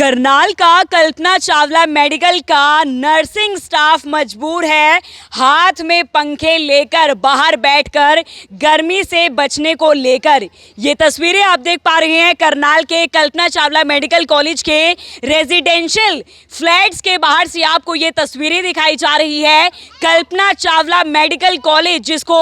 करनाल का कल्पना चावला मेडिकल का nursing staff मजबूर है हाथ में पंखे लेकर बाहर बैठकर गर्मी से बचने को लेकर। ये तस्वीरें आप देख पा रहे हैं करनाल के कल्पना चावला मेडिकल कॉलेज के रेजिडेंशियल फ्लैट्स के बाहर से आपको ये तस्वीरें दिखाई जा रही है। कल्पना चावला मेडिकल कॉलेज जिसको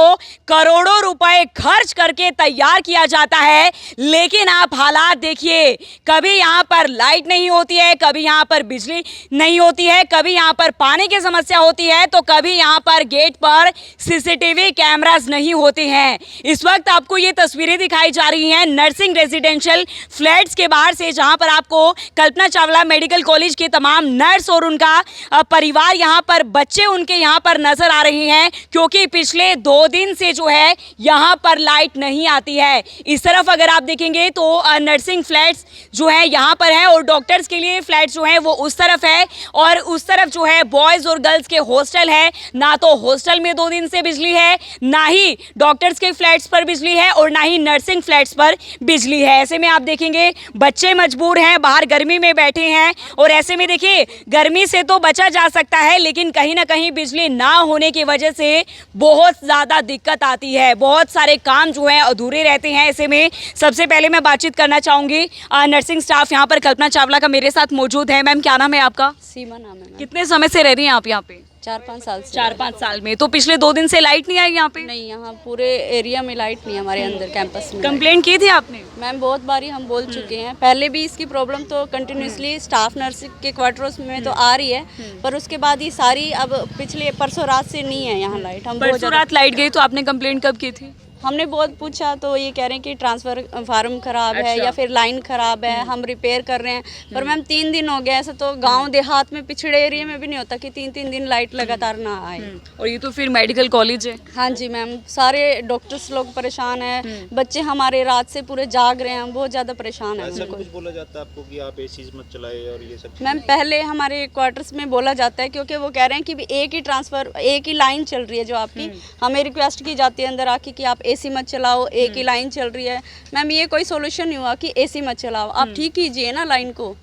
करोड़ों रुपए खर्च करके तैयार किया जाता है, लेकिन आप हालात देखिए, कभी यहाँ पर लाइट नहीं होती है, कभी यहाँ पर बिजली नहीं होती है, कभी यहाँ पर पानी की समस्या होती है, तो कभी यहाँ पर गेट पर सीसीटीवी कैमरास नहीं होते हैं। इस वक्त आपको ये तस्वीरें दिखाई जा रही हैं नर्सिंग रेजिडेंशियल फ्लैट्स के बाहर से, जहाँ पर आपको कल्पना चावला मेडिकल कॉलेज के तमाम नर्स और उनका परिवार, यहाँ पर बच्चे उनके यहाँ पर नजर आ रहे हैं, क्योंकि पिछले 2 दिन से जो है यहाँ पर लाइट नहीं आती है। इस तरफ अगर आप देखेंगे तो नर्सिंग फ्लैट्स जो है यहाँ पर है और डॉक्टर्स के लिए फ्लैट जो है वो उस तरफ है, और उस तरफ जो है बॉयज़ और गर्ल्स के हॉस्टल है। ना तो हॉस्टल में 2 दिन से बिजली है, ना ही डॉक्टर्स के फ्लैट्स पर बिजली है, और ना ही नर्सिंग फ्लैट्स पर बिजली है। ऐसे में आप देखेंगे बच्चे मजबूर हैं, बाहर गर्मी में बैठे हैं, और ऐसे में देखिए गर्मी से तो बचा जा सकता है, लेकिन कहीं ना कहीं बिजली ना होने की वजह से बहुत ज़्यादा दिक्कत आती है, बहुत सारे काम जो है अधूरे रहते हैं। ऐसे में सबसे पहले मैं बातचीत करना चाहूँगी नर्सिंग स्टाफ यहाँ पर कल्पना चावला का मेरे साथ मौजूद है। मैम, क्या नाम है आपका? सीमा नाम है। कितने समय से रह रही हैं आप यहाँ पे? 4-5 साल से। 4-5 साल में। तो पिछले 2 दिन से लाइट नहीं आई यहाँ पे? नहीं, यहाँ पूरे एरिया में लाइट नहीं है, हमारे अंदर कैंपस में। कंप्लेंट की थी आपने? मैम, बहुत बारी हम बोल चुके हैं, पहले भी इसकी प्रॉब्लम तो कंटिन्यूसली स्टाफ नर्स के क्वार्टर्स में तो आ रही है, पर उसके बाद ये सारी अब पिछले परसों रात से नहीं है यहाँ लाइट। हम परसों रात लाइट गई, तो आपने कंप्लेंट कब की थी? हमने बहुत पूछा तो ये कह रहे हैं कि ट्रांसफ़र फार्म ख़राब है या फिर लाइन ख़राब है, हम रिपेयर कर रहे हैं। पर मैम 3 दिन हो गया, ऐसा तो गांव देहात में पिछड़े एरिया में भी नहीं होता कि 3-3 दिन लाइट लगातार ना आए। और ये तो फिर मेडिकल कॉलेज है। हाँ जी मैम, सारे डॉक्टर्स लोग परेशान हैं, बच्चे हमारे रात से पूरे जाग रहे हैं, बहुत ज़्यादा परेशान है। ऐसा कुछ बोला जाता है आपको कि आप एसी मत चलाए और ये सब? मैम, पहले हमारे क्वार्टर्स में बोला जाता है, क्योंकि वो कह रहे हैं कि एक ही ट्रांसफ़र, एक ही लाइन चल रही है जो आपकी, हमें रिक्वेस्ट की जाती है अंदर आके कि आप एसी मत चलाओ, एक ही लाइन चल रही है। मैम, ये कोई सोल्यूशन नहीं हुआ कि एसी मत चलाओ, आप ठीक कीजिए ना लाइन को।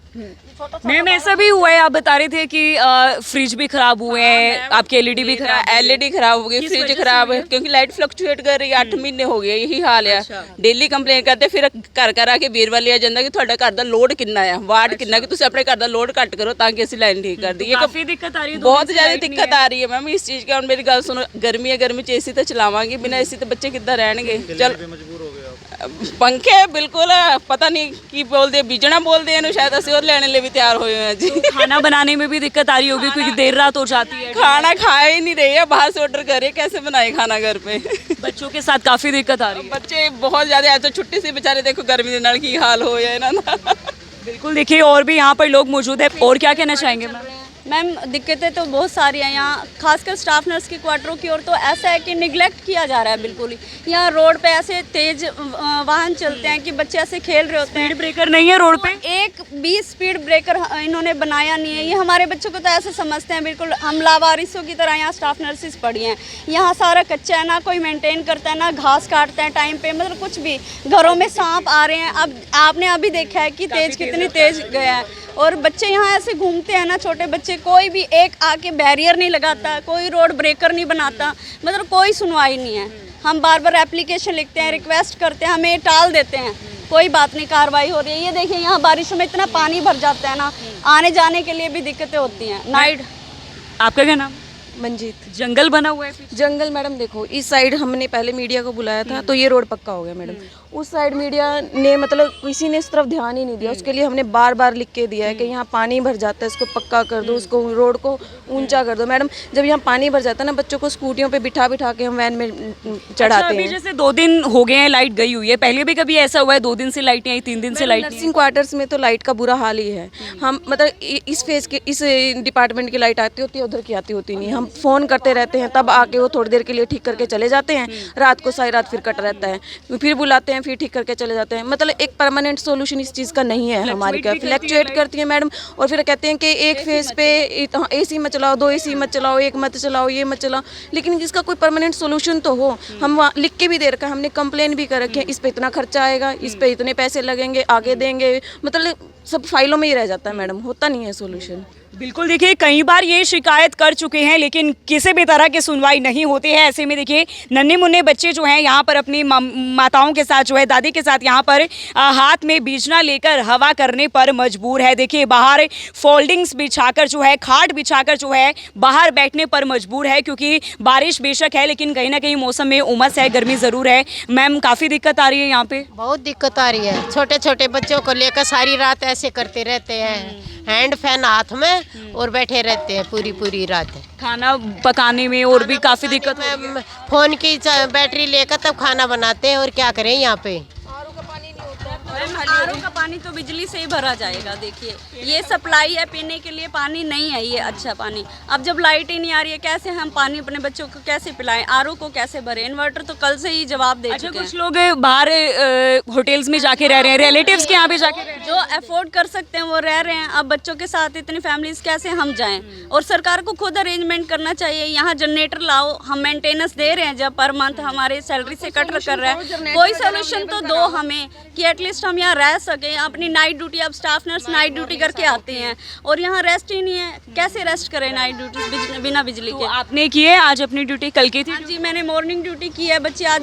मैम, ऐसा भी हुआ है, आप बता रहे थे कि फ्रिज भी खराब हुए हैं, आपके एलईडी भी खराब, एलईडी खराब हो गई, फ्रिज खराब है, क्योंकि लाइट फ्लक्चुएट कर रही है। 8 महीने हो गए यही हाल है। डेली कंप्लेन करते, फिर घर घर आके वीरवा लिया जाता कि ਤੁਹਾਡਾ घर ਦਾ ਲੋਡ ਕਿੰਨਾ ਹੈ, ਵਾਟ ਕਿੰਨਾ ਕਿ ਤੁਸੀਂ ਆਪਣੇ घर ਦਾ ਲੋਡ ਘੱਟ ਕਰੋ ਤਾਂ ਕਿ ਅਸੀਂ ਲਾਈਨ ਠੀਕ कर दी। ये काफी दिक्कत आ रही है, बहुत ज़्यादा दिक्कत आ रही है मैम इस चीज़ की। और मेरी गल सुनो, गर्मी है, गर्मी च एसी तो चलावांगे, बिना एसी तो बच्चे किद्दां रहणगे? चल मजबूर हो गए पंखे बिल्कुल पता नहीं की बोलते, बीजना बोलते हैं, शायद ਅਸੀਂ और लेने लिए भी तैयार हुए हैं जी। तो खाना बनाने में भी दिक्कत आ रही होगी क्योंकि देर रात हो जाती है, खाना खा ही नहीं रही है, बाहर से ऑर्डर करे, कैसे बनाए खाना घर पे? बच्चों के साथ काफी दिक्कत आ रही है। बच्चे बहुत ज़्यादा, तो छुट्टी से बेचारे देखो गर्मी के नाल की हाल हो जाए ना। बिल्कुल, देखिए और भी यहाँ पर लोग मौजूद है, और क्या कहना चाहेंगे मैम? मैम, दिक्कतें तो बहुत सारी हैं यहाँ, खासकर स्टाफ नर्स के क्वार्टरों की ओर तो ऐसा है कि निगलेक्ट किया जा रहा है बिल्कुल ही। यहाँ रोड पे ऐसे तेज वाहन चलते हैं कि बच्चे ऐसे खेल रहे होते हैं। स्पीड ब्रेकर नहीं है रोड पे? एक भी स्पीड ब्रेकर इन्होंने बनाया नहीं है। ये हमारे बच्चों को तो ऐसे समझते हैं बिल्कुल हम लावारिसों की तरह यहाँ स्टाफ नर्सेस पढ़ी हैं। यहाँ सारा कच्चा है, ना कोई मेंटेन करता है, ना घास काटते हैं टाइम पे, मतलब कुछ भी। घरों में सांप आ रहे हैं, अब आपने अभी देखा है कि तेज कितनी तेज गया है, और बच्चे यहाँ ऐसे घूमते हैं ना, छोटे बच्चे, कोई भी एक आके बैरियर नहीं लगाता, कोई रोड ब्रेकर नहीं बनाता, मतलब कोई सुनवाई नहीं है। हम बार बार एप्लीकेशन लिखते हैं, रिक्वेस्ट करते हैं, हमें टाल देते हैं, कोई बात नहीं कार्रवाई हो रही है। ये देखिए यहाँ बारिशों में इतना पानी भर जाता है ना, आने जाने के लिए भी दिक्कतें होती हैं। नाइट। आपका क्या नाम? मंजीत। जंगल बना हुआ है पीछे? जंगल मैडम देखो, इस साइड हमने पहले मीडिया को बुलाया था तो ये रोड पक्का हो गया मैडम। उस साइड मीडिया ने मतलब किसी ने इस तरफ ध्यान ही नहीं दिया। उसके लिए हमने बार बार लिख के दिया है कि यहाँ पानी भर जाता है, इसको पक्का कर दो, उसको रोड को ऊंचा कर दो। मैडम, जब यहाँ पानी भर जाता है ना, बच्चों को स्कूटियों पे बिठा बिठा के हम वैन में चढ़ाते हैं। जैसे 2 दिन हो गए हैं लाइट गई हुई है, पहले भी कभी ऐसा हुआ है 2 दिन से लाइट नहीं आई, 3 दिन से लाइट नहीं? नर्सिंग क्वार्टर्स में तो लाइट का बुरा हाल ही है। हम मतलब इस फेज के, इस डिपार्टमेंट की लाइट आती होती है, उधर की आती होती नहीं। हम फ़ोन करते रहते हैं, तब आके वो थोड़ी देर के लिए ठीक करके चले जाते हैं, रात को सारी रात फिर कट रहता है, फिर बुलाते हैं, फिर ठीक करके चले जाते हैं। मतलब एक परमानेंट सोल्यूशन इस चीज़ का नहीं है हमारे क्या। फ्लैक्चुएट करती है मैडम, और फिर कहते हैं कि एक फेज पे एसी मत चलाओ, 2 एसी मत चलाओ, 1 मत चलाओ, ये मत चलाओ, लेकिन जिसका कोई परमानेंट सोल्यूशन तो हो। हम वहाँ लिख के भी दे रखा है, हमने कंप्लेन भी कर रखे हैं, इस पे इतना खर्चा आएगा, इस पे इतने पैसे लगेंगे, आगे देंगे, मतलब सब फाइलों में ही रह जाता है मैडम, होता नहीं है सोल्यूशन। बिल्कुल, देखिए कई बार ये शिकायत कर चुके हैं लेकिन किसी भी तरह की सुनवाई नहीं होती है। ऐसे में देखिए नन्हे मुन्ने बच्चे जो हैं यहाँ पर अपनी माताओं के साथ जो है दादी के साथ यहाँ पर हाथ में बीजना लेकर हवा करने पर मजबूर है। देखिए बाहर फोल्डिंग्स बिछाकर जो है, खाट बिछाकर जो है बाहर बैठने पर मजबूर है, क्योंकि बारिश बेशक है लेकिन कहीं ना कहीं मौसम में उमस है, गर्मी ज़रूर है। मैम काफ़ी दिक्कत आ रही है यहाँ पे? बहुत दिक्कत आ रही है, छोटे छोटे बच्चों को लेकर सारी रात ऐसे करते रहते हैं, हैंड फैन हाथ में और बैठे रहते हैं पूरी पूरी रात। खाना पकाने में और भी काफ़ी दिक्कत हो रही है। फोन की बैटरी लेकर तब खाना बनाते हैं, और क्या करें यहाँ पे। आरओ का पानी तो बिजली से ही भरा जाएगा। देखिए ये सप्लाई है, पीने के लिए पानी नहीं है ये अच्छा पानी। अब जब लाइट ही नहीं आ रही है, कैसे हम पानी अपने बच्चों को कैसे पिलाएं, आरओ को कैसे भरें? इन्वर्टर तो कल से ही जवाब दे अच्छा, चुके हैं। कुछ लोग बाहर होटल्स में जाके रह रहे हैं, रिलेटिव्स के यहाँ पे जाके रह रहे हैं। जो अफोर्ड कर सकते हैं वो रह रहे हैं। अब बच्चों के साथ इतनी फैमिलीज कैसे हम जाएं? और सरकार को खुद अरेंजमेंट करना चाहिए। यहाँ जनरेटर लाओ, हम मेंटेनेंस दे रहे हैं जब पर मंथ हमारे सैलरी से कट कर रहा है, कोई सोल्यूशन तो दो हमें कि एटलीस्ट हम यहाँ रह सकें। अपनी नाइट ड्यूटी, अब स्टाफ नर्स नाइट ड्यूटी करके आते हैं और यहाँ रेस्ट ही नहीं है, कैसे रेस्ट करें नाइट ड्यूटी बिना बिजली के? आपने की है आज अपनी ड्यूटी, कल की थी? हाँ जी, मैंने मॉर्निंग ड्यूटी की है। बच्चे आज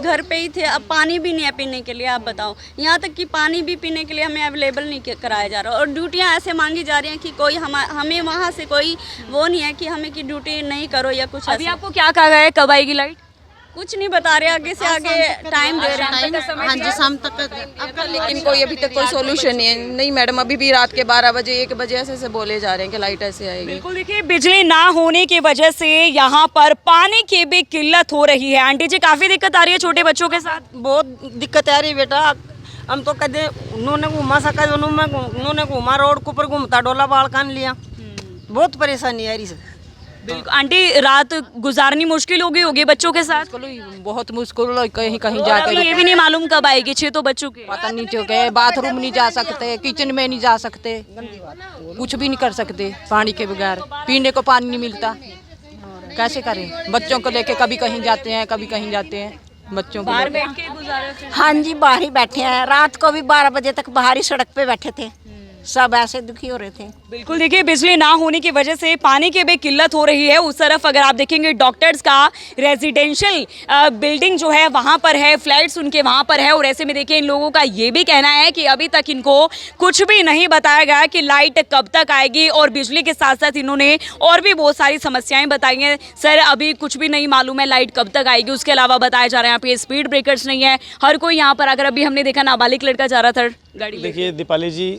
घर पे ही थे। अब पानी भी नहीं है पीने के लिए, आप बताओ। यहाँ तक कि पानी भी पीने के लिए हमें अवेलेबल नहीं कराया जा रहा, और ड्यूटियाँ ऐसे मांगी जा रही हैं कि कोई हमें वहाँ से कोई वो नहीं है कि हमें की ड्यूटी नहीं करो या कुछ। अभी आपको क्या कहा गया है, कब आएगी लाइट? कुछ नहीं बता रहे, आगे से आगे टाइम दे रहे हैं। हाँ जी, शाम तक। लेकिन कोई अभी तक कोई सोल्यूशन नहीं है। नहीं मैडम, अभी भी रात के 12 बजे 1 बजे ऐसे बोले जा रहे हैं कि लाइट ऐसे आएगी। बिल्कुल, देखिए बिजली ना होने की वजह से यहाँ पर पानी की भी किल्लत हो रही है। आंटी जी, काफ़ी दिक्कत आ रही है छोटे बच्चों के साथ? बहुत दिक्कत आ रही है बेटा। हम तो कदे उन्होंने घूमा सका, उन्होंने घूमा रोड के ऊपर घूमता डोला बाल कान लिया, बहुत परेशानी आ रही है। बिल्कुल आंटी, रात गुजारनी मुश्किल हो गई होगी बच्चों के साथ? बहुत मुश्किल, कहीं कहीं और अभी ये भी नहीं मालूम कब आएगी, 6 तो बच्चों के। पता नहीं चुके, बाथरूम नहीं जा सकते, किचन में नहीं जा सकते, कुछ भी नहीं कर सकते पानी के बगैर। पीने को पानी नहीं मिलता, कैसे करें? बच्चों को लेके कभी कहीं जाते हैं, कभी कहीं जाते हैं, बच्चों को बाहर बैठ के गुजारे फिर? हाँ जी, बाहर ही बैठे हैं। रात को भी 12 बजे तक बाहर ही सड़क पे बैठे थे, सब ऐसे दुखी हो रहे थे। बिल्कुल, देखिए बिजली ना होने की वजह से पानी की भी किल्लत हो रही है। उस तरफ अगर आप देखेंगे डॉक्टर्स का रेजिडेंशियल बिल्डिंग जो है वहाँ पर है, फ्लैट्स उनके वहाँ पर है, और ऐसे में देखिए इन लोगों का ये भी कहना है कि अभी तक इनको कुछ भी नहीं बताया गया कि लाइट कब तक आएगी, और बिजली के साथ साथ इन्होंने और भी बहुत सारी समस्याएं बताई हैं। सर, अभी कुछ भी नहीं मालूम है लाइट कब तक आएगी। उसके अलावा बताया जा रहा है यहाँ पे स्पीड ब्रेकर्स नहीं है, हर कोई यहाँ पर, अगर अभी हमने देखा नाबालिग लड़का जा रहा था गाड़ी। देखिए दीपाली जी,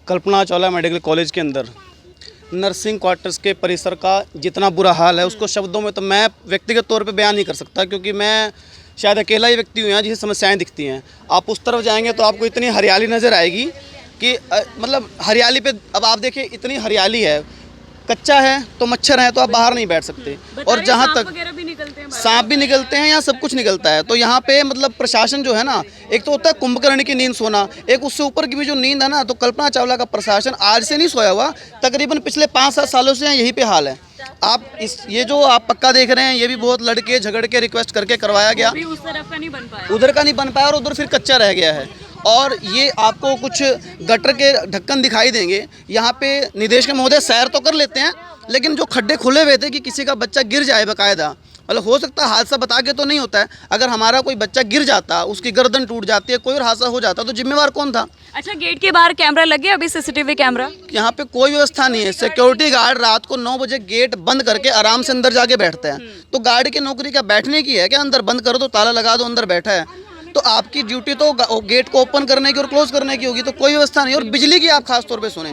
कल्पना चावला मेडिकल कॉलेज के अंदर नर्सिंग क्वार्टर्स के परिसर का जितना बुरा हाल है उसको शब्दों में तो मैं व्यक्तिगत तौर पे बयान नहीं कर सकता, क्योंकि मैं शायद अकेला ही व्यक्ति हूँ यहाँ जिसे समस्याएं दिखती हैं। आप उस तरफ जाएंगे तो आपको इतनी हरियाली नज़र आएगी कि मतलब हरियाली पे, अब आप देखिए इतनी हरियाली है, कच्चा है तो मच्छर है तो आप बाहर नहीं बैठ सकते, और जहाँ तक सांप भी निकलते हैं, यहाँ सब कुछ निकलता है। तो यहाँ पे मतलब प्रशासन जो है ना, एक तो होता है कुंभकर्ण की नींद सोना, एक उससे ऊपर की भी जो नींद है ना, तो कल्पना चावला का प्रशासन आज से नहीं सोया हुआ, तकरीबन पिछले 5-7 सालों से यही पे हाल है। आप ये जो आप पक्का देख रहे हैं, ये भी बहुत लड़के झगड़ के रिक्वेस्ट करके करवाया गया, उस तरफ का नहीं बन पाया, उधर का नहीं बन पाया, और उधर फिर कच्चा रह गया है। और ये आपको कुछ गटर के ढक्कन दिखाई देंगे। यहाँ पे निदेशक महोदय सैर तो कर लेते हैं, लेकिन जो खड्डे खुले हुए थे कि किसी का बच्चा गिर जाए बाकायदा, मतलब हो सकता है हादसा बता के तो नहीं होता है, अगर हमारा कोई बच्चा गिर जाता, उसकी गर्दन टूट जाती है, कोई और हादसा हो जाता, तो जिम्मेवार कौन था? अच्छा, गेट के बाहर कैमरा लग गया अभी, सीसीटीवी कैमरा? यहाँ पे कोई व्यवस्था नहीं है। सिक्योरिटी गार्ड रात को 9 बजे गेट बंद करके आराम से अंदर जाके बैठता है। तो गार्ड की नौकरी क्या बैठने की है क्या? अंदर बंद कर दो, ताला लगा दो, अंदर बैठा है। तो आपकी ड्यूटी तो गेट को ओपन करने की और क्लोज करने की होगी, तो कोई व्यवस्था नहीं। और बिजली की आप खास तौर पे सुने,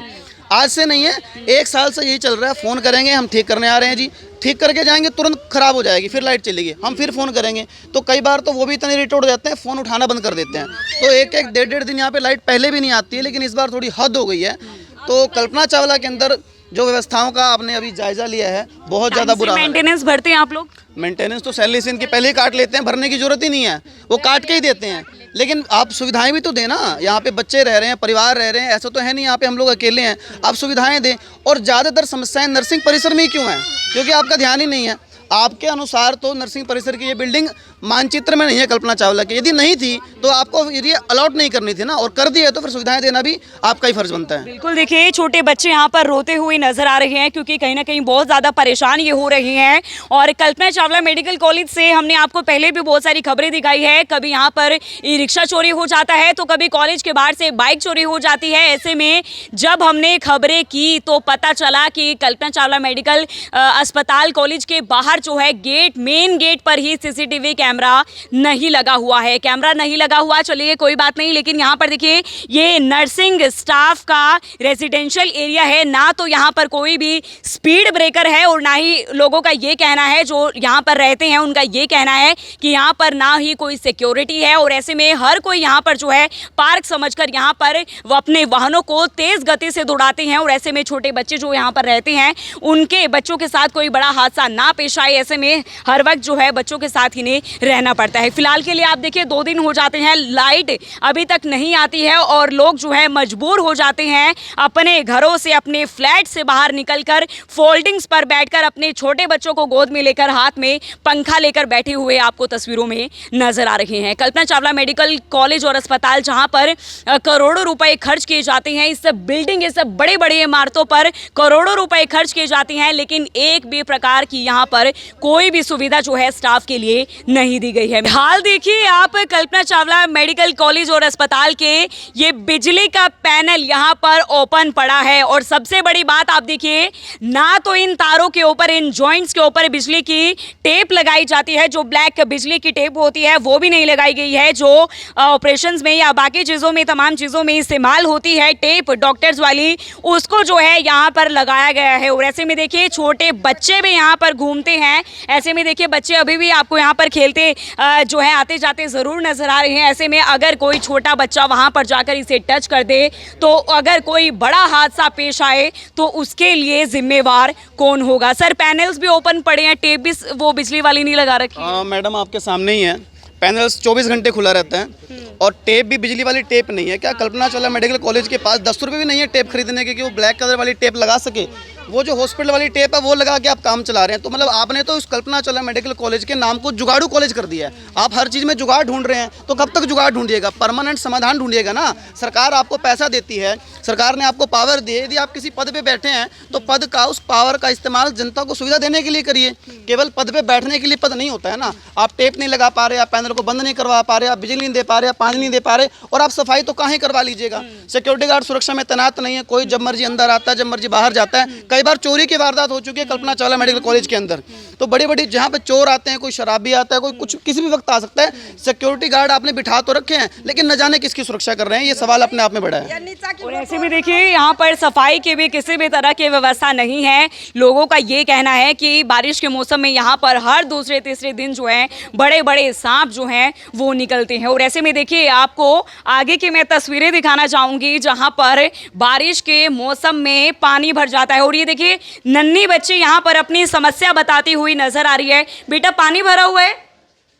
आज से नहीं है, 1 साल से यही चल रहा है। फ़ोन करेंगे हम ठीक करने आ रहे हैं जी, ठीक करके जाएंगे, तुरंत ख़राब हो जाएगी, फिर लाइट चलेगी, हम फिर फ़ोन करेंगे, तो कई बार तो वो भी इतने इरिटेट हो जाते हैं, फ़ोन उठाना बंद कर देते हैं। तो 1-1, 1.5 दिन यहाँ पे लाइट पहले भी नहीं आती है, लेकिन इस बार थोड़ी हद हो गई है। तो कल्पना चावला के अंदर जो व्यवस्थाओं का आपने अभी जायजा लिया है, बहुत ज़्यादा बुरा हाल है। मेंटेनेंस भरते हैं आप लोग? मेंटेनेंस तो सैलरी से इनके पहले ही काट लेते हैं, भरने की जरूरत ही नहीं है, वो काट के ही देते हैं। लेकिन आप सुविधाएं भी तो दें ना, यहाँ पे बच्चे रह रहे हैं, परिवार रह रहे हैं, ऐसा तो है नहीं यहाँ पे हम लोग अकेले हैं, आप सुविधाएं दें। और ज़्यादातर समस्याएं नर्सिंग परिसर में ही क्यों हैं? क्योंकि आपका ध्यान ही नहीं है। आपके अनुसार तो नर्सिंग परिसर की ये बिल्डिंग मानचित्र में नहीं है कल्पना चावला की। यदि नहीं थी तो आपको ये अलॉट नहीं करनी थी ना, और कर दी है तो फिर सुविधाएं देना भी आपका ही फर्ज बनता है। बिल्कुल, देखिए छोटे बच्चे यहाँ पर रोते हुए नजर आ रहे हैं क्योंकि कहीं ना कहीं बहुत ज़्यादा परेशान ये हो रही हैं। और कल्पना चावला मेडिकल कॉलेज से हमने आपको पहले भी बहुत सारी खबरें दिखाई है, कभी यहाँ पर ई रिक्शा चोरी हो जाता है तो कभी कॉलेज के बाहर से बाइक चोरी हो जाती है। ऐसे में जब हमने खबरें की तो पता चला कि कल्पना चावला मेडिकल अस्पताल कॉलेज के बाहर जो है गेट, मेन गेट पर ही सीसीटीवी कैमरा नहीं लगा हुआ है। कैमरा नहीं लगा हुआ, चलिए कोई बात नहीं, लेकिन यहाँ पर देखिए ये नर्सिंग स्टाफ का रेजिडेंशियल एरिया है, ना तो यहाँ पर कोई भी स्पीड ब्रेकर है और ना ही लोगों का ये कहना है, जो यहाँ पर रहते हैं उनका ये कहना है कि यहाँ पर ना ही कोई सिक्योरिटी है। और ऐसे में हर कोई यहाँ पर जो है पार्क समझकर यहाँ पर वो अपने वाहनों को तेज गति से दौड़ाते हैं। और ऐसे में छोटे बच्चे जो यहाँ पर रहते हैं उनके बच्चों के साथ कोई बड़ा हादसा ना पेश आए, ऐसे में हर वक्त जो है बच्चों के साथ इन्हें रहना पड़ता है। फिलहाल के लिए आप देखिए 2 दिन हो जाते हैं, लाइट अभी तक नहीं आती है और लोग जो है मजबूर हो जाते हैं अपने घरों से, अपने फ्लैट से बाहर निकलकर फोल्डिंग्स पर बैठकर अपने छोटे बच्चों को गोद में लेकर हाथ में पंखा लेकर बैठे हुए आपको तस्वीरों में नजर आ रहे हैं। कल्पना चावला मेडिकल कॉलेज और अस्पताल जहां पर करोड़ों रुपए खर्च किए जाते हैं, इस बिल्डिंग, इस बड़े बड़े इमारतों पर करोड़ों रुपए खर्च किए जाते हैं, लेकिन एक भी प्रकार की यहाँ पर कोई भी सुविधा जो है स्टाफ के लिए नहीं दी गई है। हाल देखिए आप कल्पना चावला मेडिकल कॉलेज और अस्पताल के ये बिजली का पैनल यहाँ पर ओपन पड़ा है। और सबसे बड़ी बात आप देखिए, ना तो इन तारों के ऊपर, इन जॉइंट्स के ऊपर बिजली की टेप लगाई जाती है, जो ब्लैक बिजली की टेप होती है वो भी नहीं लगाई गई है, जो ऑपरेशंस में या बाकी चीज़ों में, तमाम चीज़ों में इस्तेमाल होती है टेप डॉक्टर्स वाली, उसको जो है यहाँ पर लगाया गया है। और ऐसे में देखिए छोटे बच्चे भी यहाँ पर घूमते हैं, ऐसे में देखिए बच्चे अभी भी आपको यहाँ पर खेलते जो है आते जाते ज़रूर नजर आ रहे हैं। ऐसे में अगर कोई छोटा बच्चा वहाँ पर जाकर इसे टच कर दे तो अगर कोई बड़ा हादसा पेश आए तो उसके लिए जिम्मेवार कौन होगा। सर पैनल्स भी ओपन पड़े हैं, टेप भी वो बिजली वाली नहीं लगा रखी? मैडम आपके सामने ही है, पैनल्स 24 घंटे खुला रहता है और टेप भी बिजली वाली टेप नहीं है। क्या कल्पना चावला मेडिकल कॉलेज के पास 10 रुपये भी नहीं है टेप खरीदने के कि वो ब्लैक कलर वाली टेप लगा सके? वो जो हॉस्पिटल वाली टेप है वो लगा के आप काम चला रहे हैं। तो मतलब आपने तो उस कल्पना चावला मेडिकल कॉलेज के नाम को जुगाड़ू कॉलेज कर दिया है। आप हर चीज़ में जुगाड़ ढूंढ रहे हैं, तो कब तक जुगाड़ ढूंढिएगा? परमानेंट समाधान ढूंढिएगा ना। सरकार आपको पैसा देती है, सरकार ने आपको पावर दी है, यदि आप किसी पद पे बैठे हैं तो पद का, उस पावर का इस्तेमाल जनता को सुविधा देने के लिए करिए। केवल पद पे बैठने के लिए पद नहीं होता है ना। आप टेप नहीं लगा पा रहे, आप पैनल को बंद नहीं करवा पा रहे, आप बिजली नहीं दे पा रहे, आप पानी नहीं दे पा रहे, और आप सफाई तो कहाँ ही करवा लीजिएगा। सिक्योरिटी गार्ड सुरक्षा में तैनात नहीं है, कोई जब मर्जी अंदर आता है, जब मर्जी बाहर जाता है। कई बार चोरी की वारदात हो चुकी है कल्पना चावला मेडिकल कॉलेज के अंदर। तो बड़ी बड़ी जहाँ पे चोर आते हैं, कोई शराबी आता है, कोई कुछ किसी भी वक्त आ सकता है। सिक्योरिटी गार्ड आपने बिठा तो रखे हैं, लेकिन न जाने किसकी सुरक्षा कर रहे हैं, ये सवाल अपने आप में बड़ा है। और ऐसे में देखिए यहाँ पर सफाई की भी किसी भी तरह की व्यवस्था नहीं है। लोगों का ये कहना है कि बारिश के मौसम में यहाँ पर हर दूसरे तीसरे दिन जो है बड़े बड़े सांप जो हैं वो निकलते हैं। और ऐसे में देखिए आपको आगे की मैं तस्वीरें दिखाना चाहूँगी जहाँ पर बारिश के मौसम में पानी भर जाता है। और ये देखिए नन्ही बच्ची यहाँ पर अपनी समस्या बताती हुई नजर आ रही है। बेटा पानी भरा हुआ है,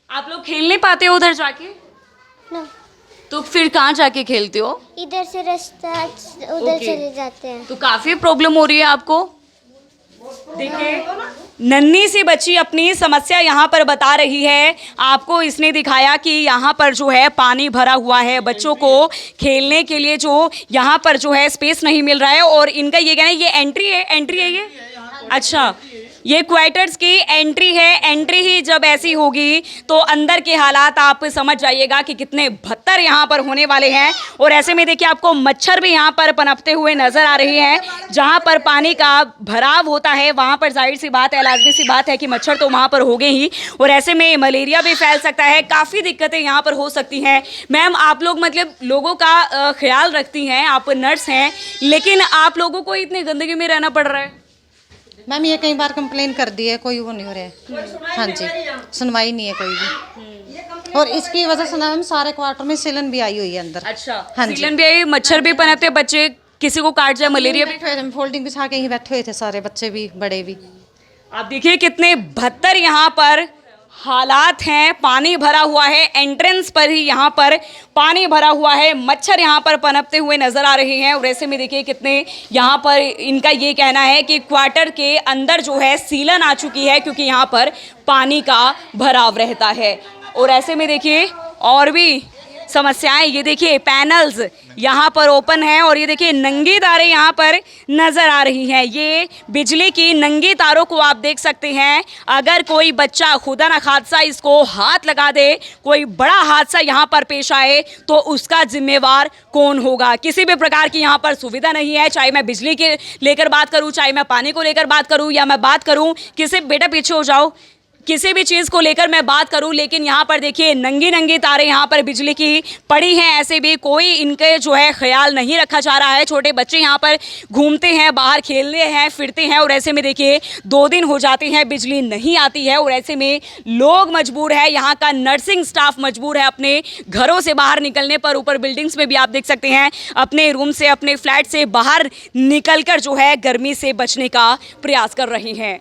आप लोग खेल नहीं पाते हो उधर जाके? ना। तो फिर कहाँ जाके खेलते हो? इधर से रास्ता उधर चले जाते हैं। तो काफी प्रॉब्लम हो रही है आपको। देखिए नन्ही सी बच्ची अपनी समस्या यहाँ पर बता रही है। आपको इसने दिखाया कि यहाँ पर जो है पानी भरा हुआ है, बच्चों को खेलने के लिए जो यहाँ पर जो है स्पेस नहीं मिल रहा है। और इनका ये कहना है ये एंट्री है ये? अच्छा, ये क्वार्टर्स की एंट्री है। एंट्री ही जब ऐसी होगी तो अंदर के हालात आप समझ जाइएगा कि कितने बदतर यहाँ पर होने वाले हैं। और ऐसे में देखिए आपको मच्छर भी यहाँ पर पनपते हुए नजर आ रहे हैं। जहाँ पर पानी का भराव होता है वहाँ पर जाहिर सी बात है, लाजमी सी बात है कि मच्छर तो वहाँ पर होंगे ही। और ऐसे में मलेरिया भी फैल सकता है, काफ़ी दिक्कतें यहाँ पर हो सकती हैं। मैम आप लोग मतलब लोगों का ख्याल रखती हैं, आप नर्स हैं, लेकिन आप लोगों को इतनी गंदगी में रहना पड़ रहा है। मैम ये कई बार कंप्लेन कर दी है, कोई वो नहीं हो रहा है। हाँ जी, सुनवाई नहीं है कोई भी। और इसकी वजह से ना हम सारे क्वार्टर में सीलन भी आई हुई है अंदर। अच्छा, हाँ जी, सीलन भी आई, मच्छर भी पनपते, बच्चे किसी को काट जाए, मलेरिया भी। बैठे हुए फोल्डिंग बिछा के ही बैठे हुए थे सारे बच्चे भी बड़े भी। आप देखिए कितने बदतर यहाँ पर हालात हैं। पानी भरा हुआ है, एंट्रेंस पर ही यहाँ पर पानी भरा हुआ है, मच्छर यहाँ पर पनपते हुए नजर आ रहे हैं। और ऐसे में देखिए कितने यहाँ पर इनका ये कहना है कि क्वार्टर के अंदर जो है सीलन आ चुकी है क्योंकि यहाँ पर पानी का भराव रहता है। और ऐसे में देखिए और भी समस्याएं, ये देखिए पैनल्स यहाँ पर ओपन है और ये देखिए नंगी तारें यहाँ पर नज़र आ रही हैं। ये बिजली की नंगी तारों को आप देख सकते हैं। अगर कोई बच्चा खुदा न खादसा इसको हाथ लगा दे, कोई बड़ा हादसा यहाँ पर पेश आए तो उसका जिम्मेवार कौन होगा। किसी भी प्रकार की यहाँ पर सुविधा नहीं है, चाहे मैं बिजली के लेकर बात करूँ, चाहे मैं पानी को लेकर बात करूँ, या मैं बात करूँ किसी, बेटा पीछे हो जाओ, किसी भी चीज़ को लेकर मैं बात करूं, लेकिन यहाँ पर देखिए नंगी नंगी तारें यहाँ पर बिजली की पड़ी हैं। ऐसे भी कोई इनके जो है ख्याल नहीं रखा जा रहा है। छोटे बच्चे यहाँ पर घूमते हैं, बाहर खेलते हैं, फिरते हैं और ऐसे में देखिए 2 दिन हो जाते हैं बिजली नहीं आती है और ऐसे में लोग मजबूर है, यहाँ का नर्सिंग स्टाफ मजबूर है अपने घरों से बाहर निकलने पर। ऊपर बिल्डिंग्स में भी आप देख सकते हैं अपने रूम से, अपने फ्लैट से बाहर निकल कर जो है गर्मी से बचने का प्रयास कर रही हैं।